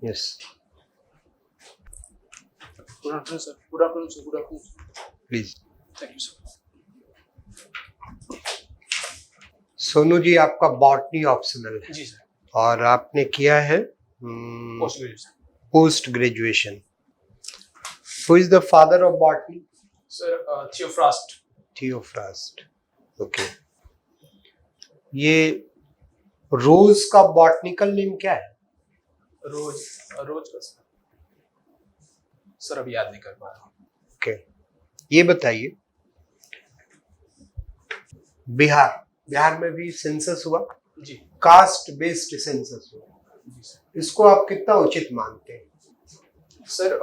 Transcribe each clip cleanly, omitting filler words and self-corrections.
Yes, Good afternoon, sir. Good afternoon, sir. Good afternoon. please. Thank you, sir. Sonu ji, आपका botany optional है जी sir, और आपने किया है post graduation post graduation. Who is the father of botany? Sir, Theophrast. Theophrast. Okay. ये रोज का botanical name क्या है? रोज रोज का सर अभी याद नहीं कर पा रहा हूँ. ओके. ये बताइए, बिहार में भी सेंसस हुआ, जी कास्ट बेस्ड सेंसस हुआ. जी सर. इसको आप कितना उचित मानते हैं? सर,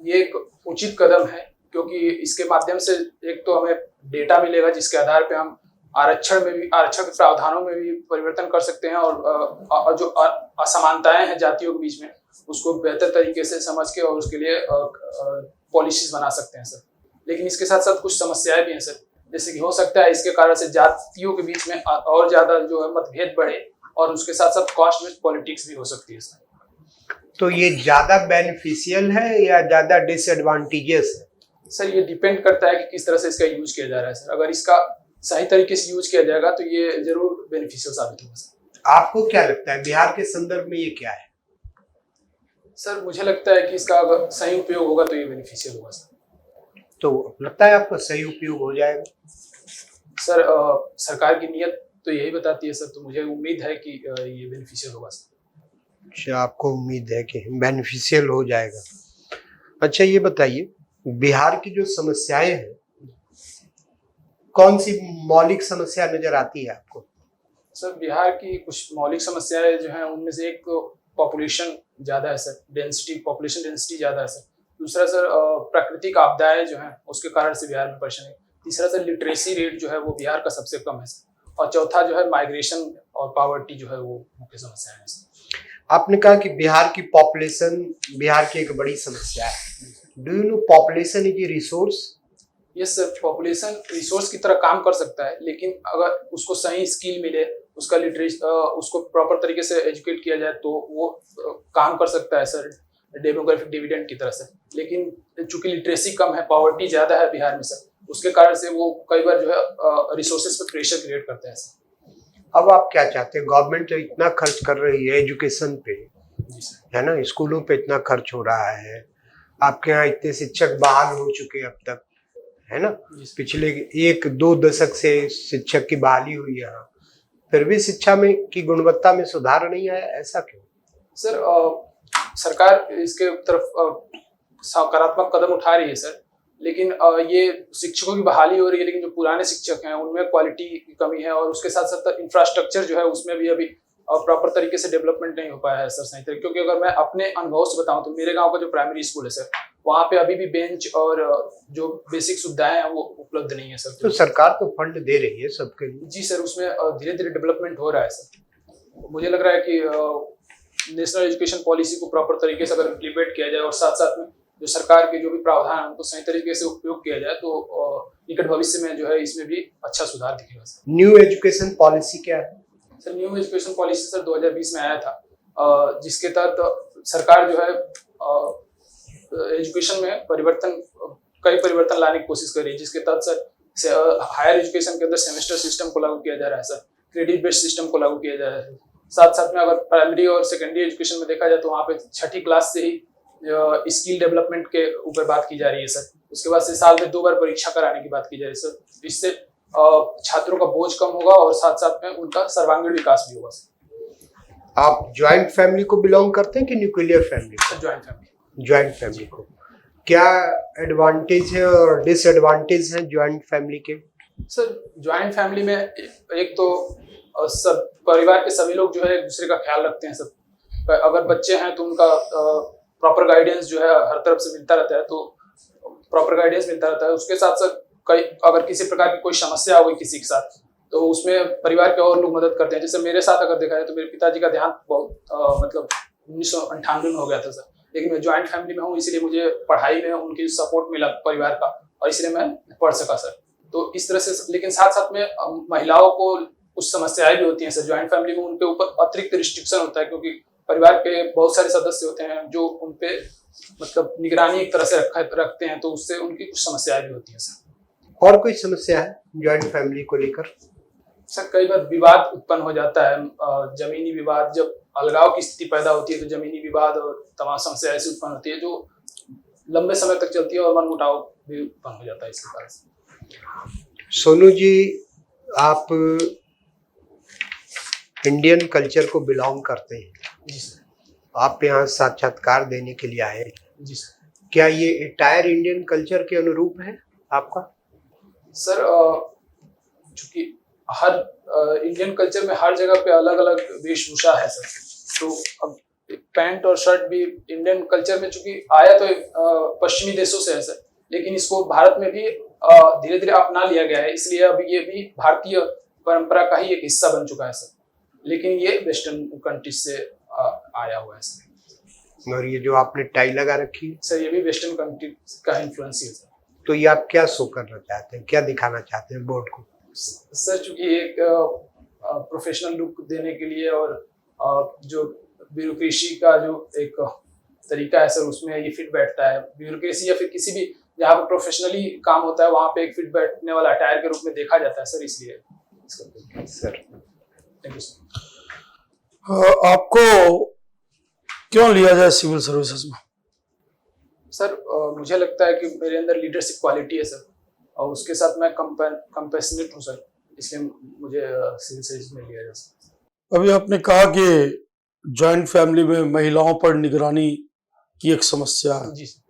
ये एक उचित कदम है क्योंकि इसके माध्यम से एक तो हमें डेटा मिलेगा जिसके आधार पे हम आरक्षण के प्रावधानों में भी परिवर्तन कर सकते हैं और जो असमानताएं हैं जातियों के बीच में उसको बेहतर तरीके से समझ के और उसके लिए पॉलिसीज बना सकते हैं सर. लेकिन इसके साथ साथ कुछ समस्याएं भी हैं सर. जैसे कि हो सकता है इसके कारण से जातियों के बीच में और ज्यादा जो है मतभेद बढ़े और उसके साथ साथ कास्ट बेस्ड पॉलिटिक्स भी हो सकती है सर. तो ये ज्यादा बेनिफिशियल है या ज्यादा डिसएडवांटेजेस है? सर, ये डिपेंड करता है कि किस तरह से इसका यूज किया जा रहा है सर. अगर इसका सही तरीके से यूज किया जाएगा तो ये जरूर बेनिफिशियल साबित होगा सर. आपको क्या लगता है बिहार के संदर्भ में ये क्या है? सर, मुझे लगता है कि इसका अगर सही उपयोग होगा तो ये बेनिफिशियल होगा सर. तो लगता है आपको सही उपयोग हो जाएगा? सर, सरकार की नीयत तो यही बताती है सर, तो मुझे उम्मीद है कि ये बेनिफिशियल होगा सर. अच्छा, आपको उम्मीद है कि बेनिफिशियल हो जाएगा. अच्छा, ये बताइए, बिहार की जो समस्याएं हैं, कौन सी मौलिक समस्या नजर आती है आपको? सर, बिहार की कुछ मौलिक समस्याएं जो हैं उनमें से एक तो पॉपुलेशन ज़्यादा है सर. पॉपुलेशन डेंसिटी ज़्यादा है सर. दूसरा सर, प्राकृतिक आपदाएं जो हैं उसके कारण से बिहार में परेशानी. तीसरा सर, लिटरेसी रेट जो है वो बिहार का सबसे कम है सर. और चौथा जो है माइग्रेशन और पॉवर्टी जो है वो मुख्य समस्याएं हैं सर. आपने कहा कि बिहार की एक बड़ी समस्या है. Do you know population is a resource? Yes sir, population resource की तरह काम कर सकता है लेकिन अगर उसको सही स्किल मिले, उसको प्रॉपर तरीके से एजुकेट किया जाए तो वो काम कर सकता है सर डेमोग्राफिक डिविडेंड की तरह से. लेकिन चूंकि लिटरेसी कम है, पॉवर्टी ज्यादा है बिहार में सर, उसके कारण से वो कई बार जो है रिसोर्सेज पर प्रेशर क्रिएट करते हैं सर. अब आप क्या चाहते हैं? गवर्नमेंट तो इतना खर्च कर रही है एजुकेशन पे, जी सर. है ना, स्कूलों पे इतना खर्च हो रहा है, आपके यहाँ इतने शिक्षक बहाल हो चुके अब तक, है ना, जी सर. पिछले 1-2 दशक से शिक्षक की बहाली हुई है यहाँ, फिर भी शिक्षा में की गुणवत्ता में सुधार नहीं आया, ऐसा क्यों? सर, सरकार इसके तरफ सकारात्मक कदम उठा रही है सर, लेकिन ये शिक्षकों की बहाली हो रही है लेकिन जो पुराने शिक्षक हैं उनमें क्वालिटी की कमी है और उसके साथ साथ इंफ्रास्ट्रक्चर जो है उसमें भी अभी प्रॉपर तरीके से डेवलपमेंट नहीं हो पाया है सर सही तरीके. क्योंकि अगर मैं अपने अनुभव से बताऊं तो मेरे गांव का जो प्राइमरी स्कूल है सर, वहाँ पे अभी भी बेंच और जो बेसिक सुविधाएं हैं वो उपलब्ध नहीं है सर. तो सरकार तो फंड दे रही है सबके लिए. जी सर, उसमें धीरे धीरे डेवलपमेंट हो रहा है सर. मुझे लग रहा है कि नेशनल एजुकेशन पॉलिसी को प्रॉपर तरीके से अगर इम्प्लीमेंट किया जाए और साथ साथ में जो सरकार के जो भी प्रावधान है उनको सही तरीके से उपयोग किया जाए तो निकट भविष्य में जो है इसमें भी अच्छा सुधार दिखेगा सर. न्यू एजुकेशन पॉलिसी क्या है? Sir, new education policy sir 2020 में आया था, जिसके तहत सरकार जो है एजुकेशन में कई परिवर्तन लाने की कोशिश कर रही है. जिसके तहत सर हायर एजुकेशन के अंदर सेमेस्टर सिस्टम को लागू किया जा रहा है सर, क्रेडिट बेस्ड सिस्टम को लागू किया जा रहा है. साथ साथ में अगर प्राइमरी और सेकेंडरी एजुकेशन में देखा जाए तो वहाँ पे 6ठी क्लास से ही स्किल डेवलपमेंट के ऊपर बात की जा रही है सर. उसके बाद से साल में 2 बार परीक्षा कराने की बात की जा रही है सर. इससे छात्रों का बोझ कम होगा और साथ साथ में उनका सर्वांगीण विकास भी होगा सर. आप ज्वाइंट फैमिली को बिलोंग करते हैं कि न्यूक्लियर फैमिली? ज्वाइंट फैमिली को. क्या एडवांटेज है और डिसएडवांटेज है ज्वाइंट फैमिली के? सर, ज्वाइंट फैमिली में एक तो सब परिवार के सभी लोग जो है एक दूसरे का ख्याल रखते हैं सर. अगर बच्चे हैं तो उनका प्रॉपर गाइडेंस जो है हर तरफ से मिलता रहता है, तो प्रॉपर गाइडेंस मिलता रहता है. उसके साथ साथ अगर किसी प्रकार की कोई समस्या हो गई किसी के साथ तो उसमें परिवार के और लोग मदद करते हैं. जैसे मेरे साथ अगर देखा जाए तो मेरे पिताजी का देहांत बहुत मतलब 1998 में हो गया था सर, लेकिन मैं ज्वाइंट फैमिली में हूँ इसलिए मुझे पढ़ाई में उनकी सपोर्ट मिला परिवार का और इसलिए मैं पढ़ सका सर. तो इस तरह से, लेकिन साथ साथ में महिलाओं को कुछ समस्याएं भी होती हैं सर ज्वाइंट फैमिली में. उनके ऊपर अतिरिक्त रिस्ट्रिक्शन होता है क्योंकि परिवार के बहुत सारे सदस्य होते हैं जो उन पे मतलब निगरानी एक तरह से रखते हैं, तो उससे उनकी कुछ समस्याएं भी होती हैं सर। और कोई समस्या है जॉइंट फैमिली को लेकर? सर कई बार विवाद उत्पन्न हो जाता है, जमीनी विवाद, जब अलगाव की स्थिति पैदा होती है तो जमीनी विवाद और तमाम समस्या ऐसी उत्पन्न होती है जो लंबे समय तक चलती है और मनमुटाव भी उत्पन्न हो जाता है इसके कारण से। सोनू जी, आप इंडियन कल्चर को बिलोंग करते हैं, जी सर। आप यहाँ साक्षात्कार देने के लिए आए हैं। जी सर। क्या ये एंटायर इंडियन कल्चर के अनुरूप है आपका? सर चूंकि हर इंडियन कल्चर में हर जगह पे अलग अलग वेशभूषा है सर, तो अब पैंट और शर्ट भी इंडियन कल्चर में चूंकि आया तो पश्चिमी देशों से है सर, लेकिन इसको भारत में भी धीरे धीरे अपना लिया गया है, इसलिए अब ये भी भारतीय परंपरा का ही एक हिस्सा बन चुका है सर, लेकिन ये वेस्टर्न कंट्रीज से आया हुआ है सर। और ये जो आपने टाई लगा रखी है सर ये भी वेस्टर्न कंट्री का इन्फ्लुएंस ही है सर। तो ये आप क्या शो करना चाहते हैं, क्या दिखाना चाहते हैं बोर्ड को? सर चूंकि एक प्रोफेशनल लुक देने के लिए और जो ब्यूरोक्रेसी का जो एक तरीका है सर उसमें ये फिट बैठता है। ब्यूरोक्रेसी या फिर किसी भी जहाँ पे प्रोफेशनली काम होता है वहाँ पे एक फिट बैठने वाला अटायर के रूप में देखा जाता है सर, इसलिए सर। Thank you sir. आपको क्यों लिया जाए सिविल सर्विसेज में? सर मुझे लगता है कि मेरे अंदर लीडरशिप क्वालिटी है सर, और उसके साथ मैं कंपैशनेट हूँ सर, इसलिए मुझे सिविल सर्विस में लिया जा सकता। अभी आपने कहा कि जॉइंट फैमिली में महिलाओं पर निगरानी की एक समस्या है। जी सर।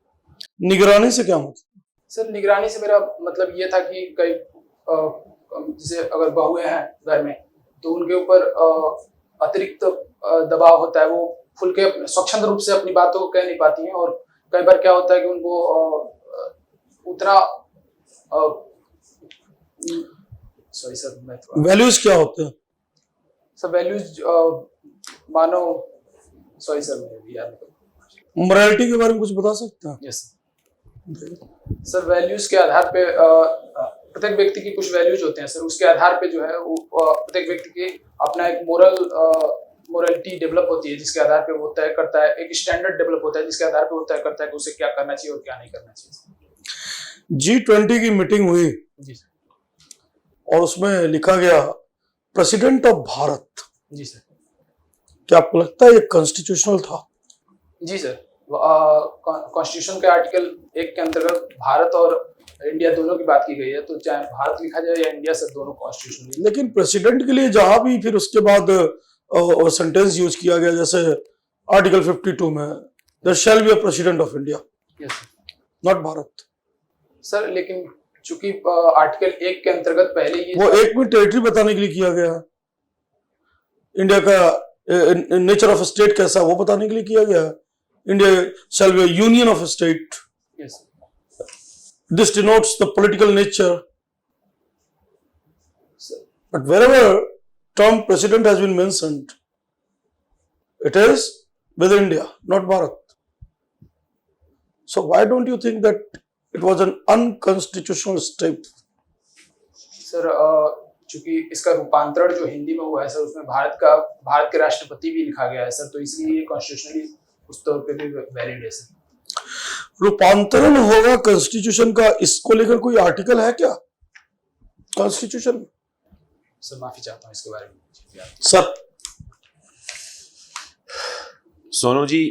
निगरानी से क्या मतलब? सर निगरानी से मेरा मतलब ये था कि कई जैसे अगर बहुएं हैं घर में तो उनके ऊपर अतिरिक्त दबाव होता है, वो खुल के स्वच्छंद रूप से अपनी बातों को कह नहीं पाती हैं, और कई बार क्या होता है कि उनको उतना सॉरी सर मैं वैल्यूज क्या होते हैं? सर वैल्यूज मानो सॉरी सर मैं भी याद नहीं। मोरालिटी के बारे में कुछ बता सकते हैं? यस सर वैल्यूज के आधार पे प्रत्येक व्यक्ति की कुछ वैल्यूज होते हैं सर, उसके आधार पे जो है वो प्रत्येक व्यक्ति की अपना एक मोरलिटी डेवलप होती है, जिसके आधार पे वो तय करता है, एक स्टैंडर्ड डेवलप होता है जिसके आधार पे वो तय करता है कि उसे क्या करना चाहिए और क्या नहीं करना चाहिए। G20 की मीटिंग हुई जी सर। और उसमें लिखा गया प्रेसिडेंट ऑफ भारत। जी सर। क्या आपको लगता है ये कॉन्स्टिट्यूशनल था? जी सर, कॉन्स्टिट्यूशन के आर्टिकल 1 के अंतर्गत भारत और इंडिया दोनों की बात की गई है, तो चाहे भारत लिखा जाए या इंडिया सर दोनों कॉन्स्टिट्यूशन। लेकिन प्रेसिडेंट के लिए जहां भी फिर उसके बाद सेंटेंस यूज किया गया, जैसे आर्टिकल 52 में there shall be a president of India, yes sir, not Bharat. Sir लेकिन चूंकि आर्टिकल 1 के अंतर्गत पहले ये वो एक में टेरिटरी बताने के लिए किया गया है, इंडिया का नेचर ऑफ स्टेट कैसा वो बताने के लिए किया गया है। India shall be a union of state, yes this denotes the political nature, sir. but wherever term president has been mentioned, it is with India, not Bharat. So why don't you think that it was an unconstitutional step? Sir चूंकि इसका रूपांतरण जो हिंदी में हुआ है sir उसमें भारत के राष्ट्रपति भी लिखा गया है सर, तो इसलिए ये कॉन्स्टिट्यूशनली उस तौर पे भी वैलिड है सर। रूपांतरण होगा कॉन्स्टिट्यूशन का, इसको लेकर कोई आर्टिकल है क्या कॉन्स्टिट्यूशन? सर माफी चाहता हूँ इसके बारे में सर। सोनू जी,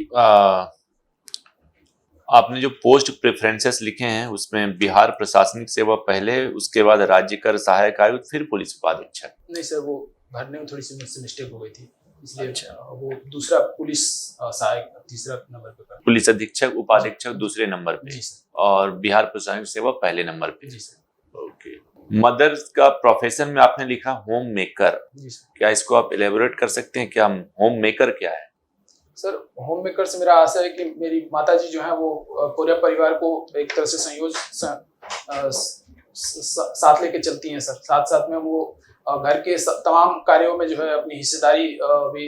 आपने जो पोस्ट प्रेफरेंसेस लिखे हैं उसमें बिहार प्रशासनिक सेवा पहले, उसके बाद राज्य कर सहायक आयुक्त, फिर पुलिस उपाधीक्षक। नहीं सर, वो भरने में थोड़ी सी मुझसे मिस्टेक हो गई थी, इसलिए वो दूसरा पुलिस सहायक तीसरा नंबर पे कर। पुलिस अधीक्षक उपाधीक्षक दूसरे नंबर पे। जी सर। और बिहार प्रशासनिक सेवा पहले नंबर पे। जी सर। ओके। मदर्स का प्रोफेशन में आपने लिखा होम मेकर। जी सर। क्या इसको आप एलेबोरेट कर सकते हैं, क्या होम मेकर क्या है? सर होम मेकर से मेरा आशा है कि मेरी माताजी जो है वो पूरे परिवार को एक तरह से साथ लेके चलती हैं सर, साथ साथ में वो घर के तमाम कार्यों में जो है अपनी हिस्सेदारी भी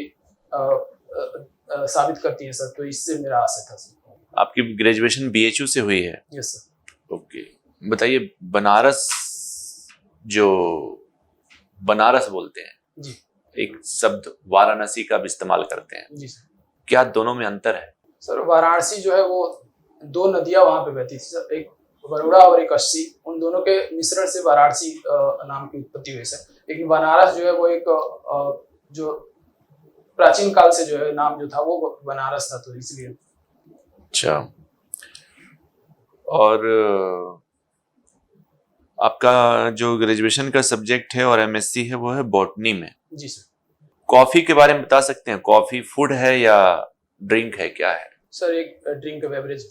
साबित करती हैं सर, तो इससे मेरा आशा था सर। आपकी ग्रेजुएशन BHU से हुई है? Yes sir. ओके, बताइए बनारस, जो बनारस बोलते हैं जी, एक शब्द वाराणसी का भी इस्तेमाल करते हैं, जी सर। क्या दोनों में अंतर है? सर वाराणसी जो है वो 2 नदियां वहां पे बहती थी सर, एक बरोड़ा और एक अस्सी, उन दोनों के मिश्रण से वाराणसी नाम की उत्पत्ति हुई सर। लेकिन बनारस जो है वो एक जो प्राचीन काल से जो है नाम जो था वो बनारस था, तो इसलिए। अच्छा। और आपका जो ग्रेजुएशन का सब्जेक्ट है और एमएससी है वो है बॉटनी में। जी सर। कॉफी के बारे में बता सकते हैं? कॉफी फूड है या ड्रिंक है, क्या है? सर एक ड्रिंक बेवरेज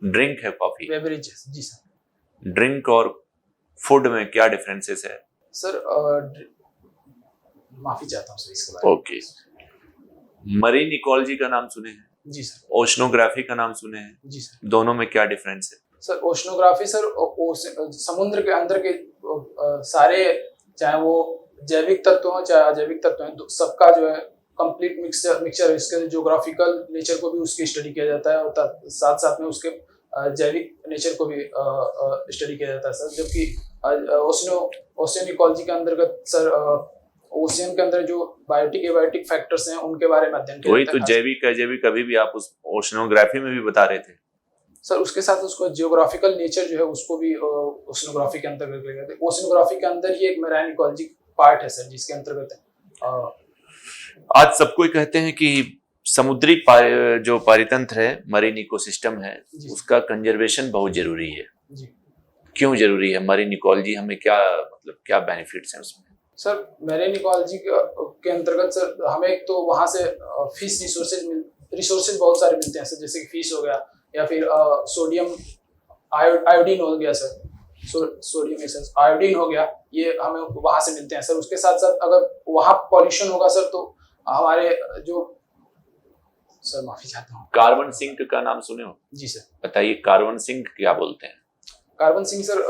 ड्रिंक है कॉफी। बेवरेज जी सर। ड्रिंक और फूड में क्या डिफरेंसेस है? सर माफी चाहता हूँ सर इसके बारे में। ओके। मरीन इकोलॉजी का नाम सुने हैं? जी सर। ओशनोग्राफी का नाम सुने हैं? जी सर। दोनों में क्या डिफरेंस है? सर ओशनोग्राफी सर समुद्र के अंदर के सारे, चाहे वो जैविक तत्व हो चाहे अजैविक तत्व हो, सबका जो है कंप्लीट मिक्सचर इसके ज्योग्राफिकल नेचर को भी उसकी स्टडी किया जाता है और साथ साथ में उसके जैविक नेचर को भी स्टडी किया जाता है सर। जबकि ओशियन इकोलॉजी के अंतर्गत सर ओशियन के अंदर जो बायोटिक एबायोटिक फैक्टर्स हैं उनके बारे में अध्ययन किया वही जाता है। तो जैविक अजैविक अभी भी आप उस ओशनोग्राफी में भी बता रहे थे सर। उसके साथ उसको जियोग्राफिकल नेचर जो है उसको भी ओशनोग्राफी के अंतर्गत लिया जाता है। ओशनोग्राफी के अंदर ही एक मैराइन इकोलॉजी पार्ट है सर, जिसके अंतर्गत आज सबको ही कहते हैं कि समुद्री जो पारितंत्र है, मरीन इकोसिस्टम है, उसका कंजर्वेशन बहुत जरूरी है। जी। क्यों जरूरी है? मरीन इकोलॉजी हमें क्या मतलब क्या बेनिफिट्स हैं उसमें? सर मैरीन इकोलॉजी के अंतर्गत सर हमें एक तो वहां से फिश रिसोर्सेज बहुत सारे मिलते हैं सर, जैसे कि फिश हो गया या फिर सोडियम आयोडीन हो गया सर, सोडियम एसेंस आयोडीन हो गया, ये हमें वहां से मिलते हैं सर। उसके साथ साथ अगर वहां पॉल्यूशन होगा सर तो हमारे जो सर माफी चाहता हूँ। कार्बन सिंक का नाम सुने हो? जी सर। बताइए कार्बन सिंक क्या बोलते हैं? कार्बन सिंक सर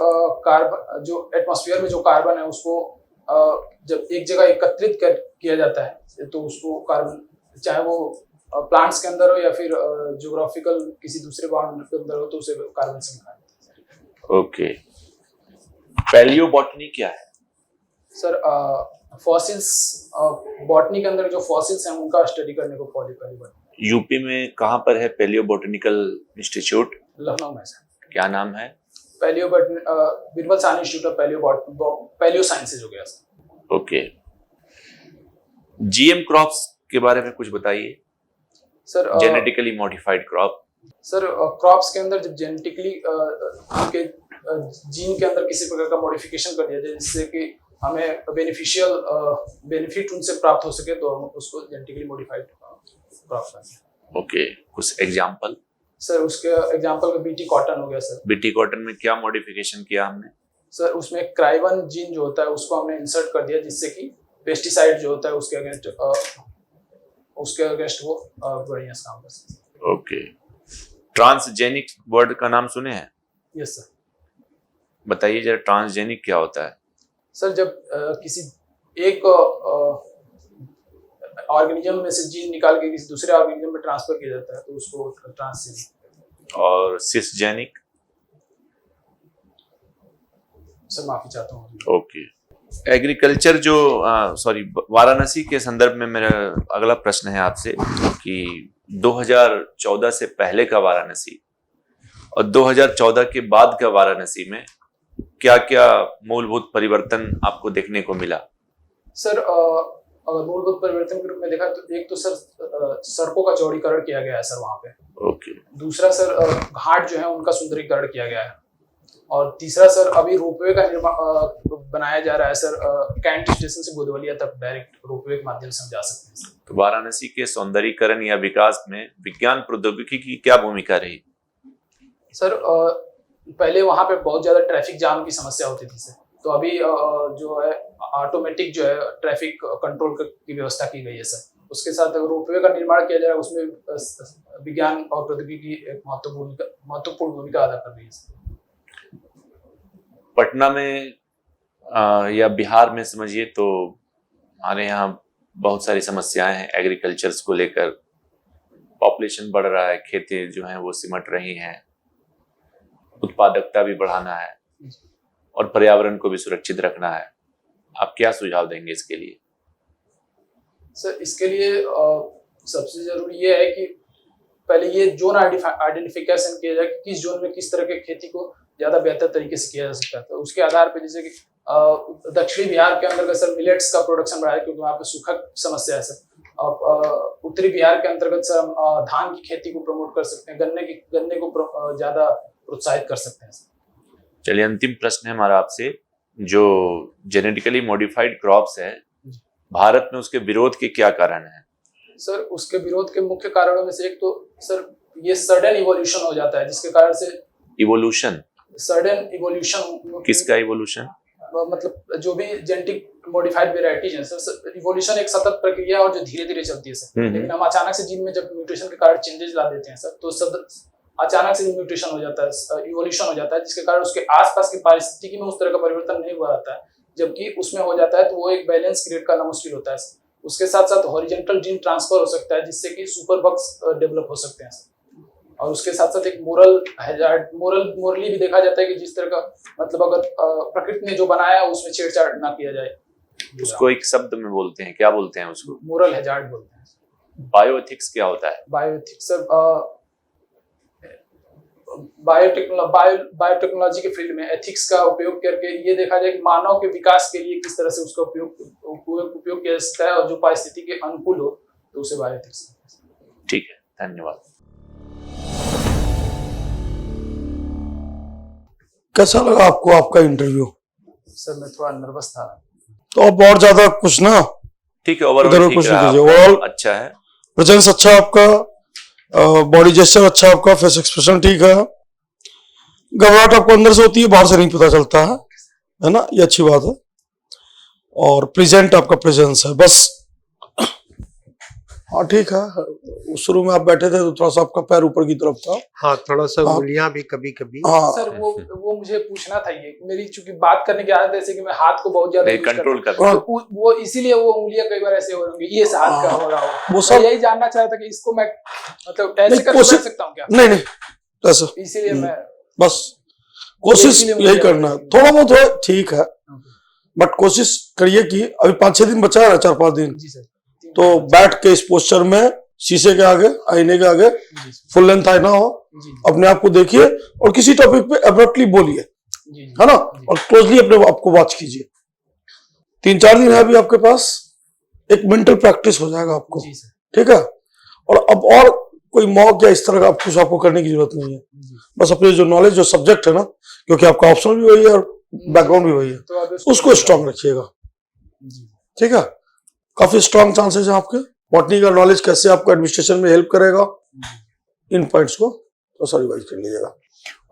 कार्बन जो एटमॉस्फेयर में जो कार्बन है उसको जब एक जगह एकत्रित किया जाता है तो उसको कार्बन, चाहे वो प्लांट्स के अंदर हो या फिर ज्योग्राफिकल किसी दूसरे बाउंड के अंदर हो, तो उसे कार्बन सिंक कहा जाता है। ओके। पैलियोबॉटनी क्या है? सर फॉसिल्स, बॉटनी के अंदर जो फॉसिल्स हैं उनका स्टडी करने को पैलियोबॉटनी। यूपी में कहाँ पर है पैलियोबॉटनिकल इंस्टीट्यूट? लखनऊ में सर। क्या नाम है? पैलियोबॉटनी बिरबल सानी इंस्टीट्यूट ऑफ पैलियो साइंसेज हो गया सर। ओके। जीएम क्रॉप्स के बारे में कुछ बताइए sir. Genetically modified crop. Sir crops के अंदर जब जेनेटिकली उनके जीन के अंदर किसी प्रकार का मॉडिफिकेशन कर दिया जाए जिससे कि हमें बेनिफिट उनसे प्राप्त हो सके, तो हम उसको जेनेटिकली मॉडिफाइड क्रॉप करते हैं। ओके, कुछ एग्जांपल? सर उसके एग्जांपल का बीटी कॉटन हो गया सर। बीटी कॉटन में क्या मॉडिफिकेशन किया हमने? सर उसमें क्राइवन जीन जो होता है उसको हमने इंसर्ट कर दिया जिससे कि पेस्टिसाइड जो होता है उसके अगेंस्ट वो बढ़िया काम कर सके। ओके। ट्रांसजेनिक वर्ड का नाम सुने हैं? Yes sir. बताइए जरा ट्रांसजेनिक क्या होता है? सर जब किसी एक ऑर्गेनिज्म में से जीन निकाल के किसी दूसरे ऑर्गेनिज्म में ट्रांसफर किया जाता है तो उसको ट्रांसजेनिक। और सिसजेनिक? सर माफी चाहता हूँ। ओके। एग्रीकल्चर जो सॉरी वाराणसी के संदर्भ में मेरा अगला प्रश्न है आपसे कि 2014 से पहले का वाराणसी और 2014 के बाद का वाराणसी में क्या क्या मूलभूत परिवर्तन आपको देखने को मिला? सर अगर मूलभूत परिवर्तन के रूप में देखा तो एक तो सर सड़कों का चौड़ीकरण किया गया है सर वहाँ पे। ओके। दूसरा सर घाट जो है उनका सुंदरीकरण किया गया है और तीसरा सर अभी रोपवे का निर्माण बनाया जा रहा है सर। कैंट स्टेशन से गोदवलिया तक डायरेक्ट रोपवे के माध्यम से हम जा सकते हैं। तो वाराणसी के सौंदर्यीकरण या विकास में विज्ञान प्रौद्योगिकी की क्या भूमिका रही? सर पहले वहाँ पे बहुत ज्यादा ट्रैफिक जाम की समस्या होती थी सर, तो अभी जो है ऑटोमेटिक जो है ट्रैफिक कंट्रोल की व्यवस्था की गई है सर। उसके साथ रोपवे का निर्माण किया जा रहा है, उसमें विज्ञान और प्रौद्योगिकी एक महत्वपूर्ण भूमिका अदा कर रही है सर। पटना में या बिहार में समझिए तो हमारे यहाँ बहुत सारी समस्याएं हैं एग्रीकल्चर्स को लेकर। पॉपुलेशन बढ़ रहा है, खेतें जो हैं वो सिमट रही हैं, उत्पादकता भी बढ़ाना है और पर्यावरण को भी सुरक्षित रखना है। आप क्या सुझाव देंगे इसके लिए? सर इसके लिए सबसे जरूरी ये है कि पहले ये जोन आइडेंटिफिकेशन किया जाए कि किस जोन में किस तरह के खेती को ज्यादा बेहतर तरीके से किया जा सकता है। तो उसके आधार पर जैसे कि दक्षिणी बिहार के अंतर्गत सर मिलेट्स का प्रोडक्शन बढ़ाया क्योंकि वहाँ पे सूखा समस्या है सर। अब उत्तरी बिहार के अंतर्गत सर हम धान की खेती को प्रमोट कर सकते हैं, गन्ने को ज्यादा प्रोत्साहित कर सकते हैं सर। चलिए अंतिम प्रश्न है हमारा आपसे, जो जेनेटिकली मॉडिफाइड क्रॉप्स है भारत में उसके विरोध के क्या कारण है? सर उसके विरोध के मुख्य कारणों में से एक तो सर ये सडन इवोल्यूशन हो जाता है जिसके कारण से इवोल्यूशन, सडन इवोल्यूशन किसका इवोल्यूशन? मतलब जो भी जेनेटिक मॉडिफाइड वेराइटीज हैं सर, इवोल्यूशन एक सतत प्रक्रिया और जो धीरे धीरे चलती है सर। लेकिन हम अचानक से जीन में जब म्यूटेशन के कारण चेंजेस ला देते हैं सर तो अचानक से म्यूटेशन हो जाता है, इवोल्यूशन हो जाता है जिसके कारण उसके आसपास की पारिस्थितिकी में उस तरह का परिवर्तन नहीं हुआ रहता है, जबकि उसमें हो जाता है तो वो एक बैलेंस क्रिएट करना मुश्किल होता है। उसके साथ साथ हॉरिजॉन्टल जीन ट्रांसफर हो सकता है जिससे कि सुपर बग्स डेवलप हो सकते हैं सर। और उसके साथ साथ एक मोरली भी देखा जाता है कि जिस तरह का मतलब अगर प्रकृति ने जो बनाया है उसमें छेड़छाड़ ना किया जाए, उसको एक शब्द में बोलते हैं, क्या बोलते हैं उसको? मोरल हैजार्ड बोलते हैं। बायोएथिक्स क्या होता है? बायोएथिक्स सर बायोटेक्नोलॉजी के फील्ड में एथिक्स का उपयोग करके ये देखा जाए कि मानव के विकास के लिए किस तरह से उसका उपयोग किया जा सकता है और जो परिस्थिति के अनुकूल हो तो उसे बायोएथिक्स। ठीक है, धन्यवाद। कैसा लगा आपको आपका इंटरव्यू? सर मैं थोड़ा नर्वस था। तो अब और ज्यादा कुछ ना, ठीक है, ओवरऑल इधर ठीक कुछ रहा नहीं कीजिए, आपका, ओवरऑल अच्छा है, प्रेजेंस अच्छा आपका, बॉडी जेस्चर अच्छा आपका, फेस एक्सप्रेशन ठीक है, घबराहट आपको अंदर से होती है बाहर से नहीं पता चलता है ना, ये अच्छी बात है। और प्रेजेंट आपका प्रेजेंस है बस। हाँ ठीक है, शुरू में आप बैठे थे तो थोड़ा सा आपका पैर ऊपर की तरफ था। हाँ थोड़ा सा हाँ। उंगलियां भी कभी कभी। हाँ सर वो मुझे पूछना था, ये मेरी चूंकि बात करने की आदत है ऐसे कि मैं हाथ को बहुत ज्यादा यूज कंट्रोल करता कर हाँ। हूं। तो वो इसीलिए वो उंगलियां कई बार ऐसे हो रही होंगी, ये हाथ का हो रहा हो। वो मैं सब यही जानना चाह रहा था कि इसको मैं मतलब ऐसे नहीं, करके बैठ सकता हूँ क्या? नहीं ऐसा इसीलिए मैं बस कोशिश इसीलिए मुझे यही करना है, थोड़ा बहुत है ठीक है, बट कोशिश करिए कि अभी 5-6 दिन बचा है ना, 4-5 दिन, जी सर तो बैठ के इस पोस्चर में शीशे के आगे, आईने के आगे, जी फुल लेंथ आईना हो, जी अपने आप को देखिए और किसी टॉपिक पे अब्रप्टली बोलिए, जी है ना, और क्लोजली अपने आप को वॉच कीजिए। 3-4 दिन है अभी आपके पास, एक मेंटल प्रैक्टिस हो जाएगा आपको, जी सर ठीक है। और अब और कोई मॉक या इस तरह का कुछ आपको करने की जरूरत नहीं है, बस अपने जो नॉलेज, जो सब्जेक्ट है ना, क्योंकि आपका ऑप्शनल भी वही है और बैकग्राउंड भी वही है, तो अब उसको स्ट्रांग रखिएगा, जी ठीक है। काफी स्ट्रांग चांसेस है आपके। बॉटनी का नॉलेज कैसे आपको एडमिनिस्ट्रेशन में हेल्प करेगा, इन पॉइंट्स को तो सर रिवाइज कर लीजिएगा।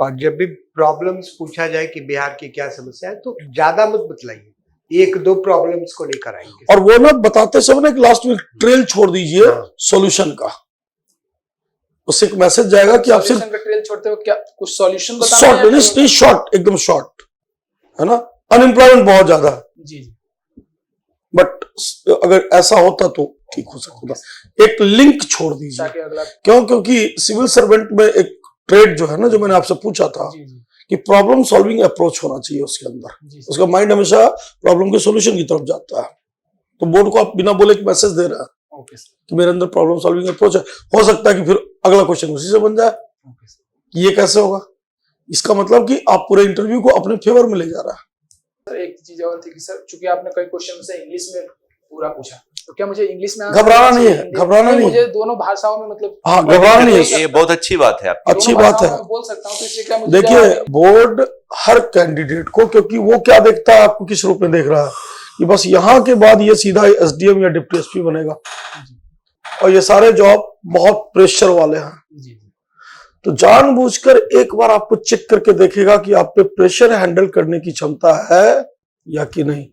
और जब भी प्रॉब्लम्स पूछा जाए कि बिहार की क्या समस्या है तो ज्यादा मत बतलाइए, 1-2 प्रॉब्लम्स को लेकर आएंगे। और वो ना बताते समय ना एक लास्ट में ट्रेल छोड़ दीजिए सॉल्यूशन का, उससे एक मैसेज जाएगा कि आप सिर्फ सॉल्यूशन का ट्रेल छोड़ते हो क्या कुछ सॉल्यूशन बताना शॉर्ट, है नहीं शॉर्ट, एकदम शॉर्ट, है ना। अनएम्प्लॉयमेंट बहुत ज्यादा है, जी जी बट अगर ऐसा होता तो ठीक हो सकता था। एक लिंक छोड़ दीजिए, ताकि अगला क्योंकि सिविल सर्वेंट में एक ट्रेड जो है ना, जो मैंने आपसे पूछा था जी जी कि प्रॉब्लम सॉल्विंग अप्रोच होना चाहिए उसके अंदर, जी सर, उसका माइंड हमेशा प्रॉब्लम के सॉल्यूशन की तरफ जाता है। तो बोर्ड को आप बिना बोले एक मैसेज दे रहा है ओके सर, कि मेरे अंदर प्रॉब्लम सॉल्विंग अप्रोच है, हो सकता है कि फिर अगला क्वेश्चन उसी से बन जाए ओके सर। कि ये कैसे होगा। इसका मतलब कि आप पूरे इंटरव्यू को अपने फेवर में ले जा रहा है। सर एक चीज और थी कि सर चूंकि आपने कई क्वेश्चन से इंग्लिश में पूरा पूछा, तो क्या मुझे इंग्लिश में घबराना नहीं है, घबराना नहीं है। मुझे दोनों भाषाओं में मतलब हाँ, घबराना नहीं है, ये बहुत अच्छी बात है आपकी। अच्छी दोनों बात भाषाओं है। में बोल सकता हूँ, तो इसलिए क्या मुझे देखिए बोर्ड हर कैंडिडेट को, क्योंकि वो क्या देखता है, आपको किस रूप में देख रहा है कि बस यहाँ के बाद ये सीधा एसडीएम या डिप्टी एसपी बनेगा, और ये सारे जॉब बहुत प्रेशर वाले हैं। जी जी तो जानबूझकर एक बार आपको चेक करके देखेगा कि आप पे प्रेशर हैंडल करने की क्षमता है या कि नहीं,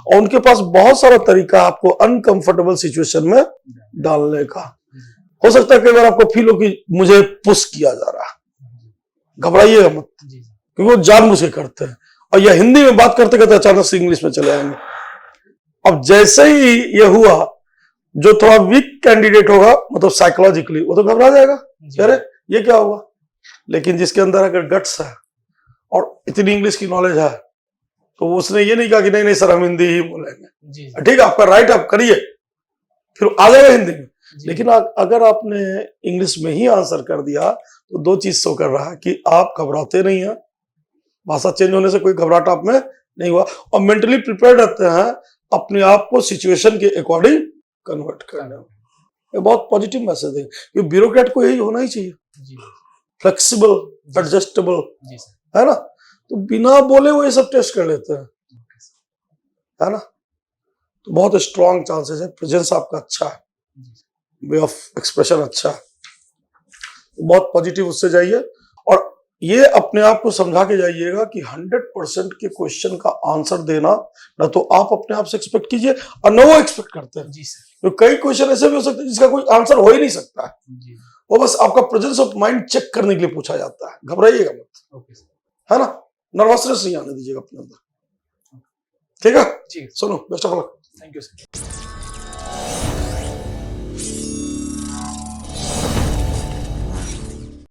और उनके पास बहुत सारा तरीका है आपको अनकंफर्टेबल सिचुएशन में डालने का। हो सकता है कई बार आपको फील हो कि मुझे पुश किया जा रहा है, घबराइएगा मत, जी क्योंकि वो जानबूझ के करते हैं, और यह हिंदी में बात करते करते अचानक से इंग्लिश में चले आएंगे। अब जैसे ही ये हुआ, जो थोड़ा वीक कैंडिडेट होगा मतलब साइकोलॉजिकली, वो तो घबरा जाएगा, अरे ये क्या हुआ। लेकिन जिसके अंदर अगर गट्स है और इतनी इंग्लिश की नॉलेज है, तो उसने ये नहीं कहा कि नहीं नहीं सर हम हिंदी ही बोलेंगे, जी ठीक है आपका राइट, आप करिए, फिर आ जाएगा हिंदी में। जी। लेकिन अगर आपने इंग्लिश में ही आंसर कर दिया तो दो चीज शो कर रहा है कि आप घबराते नहीं हैं, भाषा चेंज होने से कोई घबराहट आप में नहीं हुआ, और मेंटली प्रिपेयर्ड रहते हैं अपने आप को सिचुएशन के अकॉर्डिंग कन्वर्ट करने में। ये बहुत पॉजिटिव मैसेज है, ये ब्यूरोक्रेट को यही होना ही चाहिए, जी फ्लेक्सिबल, एडजस्टेबल, जी सर। है ना। तो बिना बोले वो ये सब टेस्ट कर लेते हैं, है ना। तो बहुत स्ट्रॉन्ग चांसेस है, प्रेजेंस आपका अच्छा है, वे ऑफ एक्सप्रेशन अच्छा है, तो बहुत पॉजिटिव उससे जाइए। और ये अपने आप को समझा के जाइएगा कि 100% के क्वेश्चन का आंसर देना ना तो आप अपने आप से एक्सपेक्ट कीजिए और न वो एक्सपेक्ट करते हैं। जी सर। तो कई क्वेश्चन ऐसे भी हो सकते हैं जिसका कोई आंसर हो ही नहीं सकता है, जी। वो बस आपका प्रेजेंस ऑफ माइंड चेक करने के लिए पूछा जाता है। घबराइएगा मत, ओके सर। है ना, नर्वसनेस नहीं आने दीजिएगा अपने अंदर, ठीक है। जी सुनो, best of luck. Thank you sir.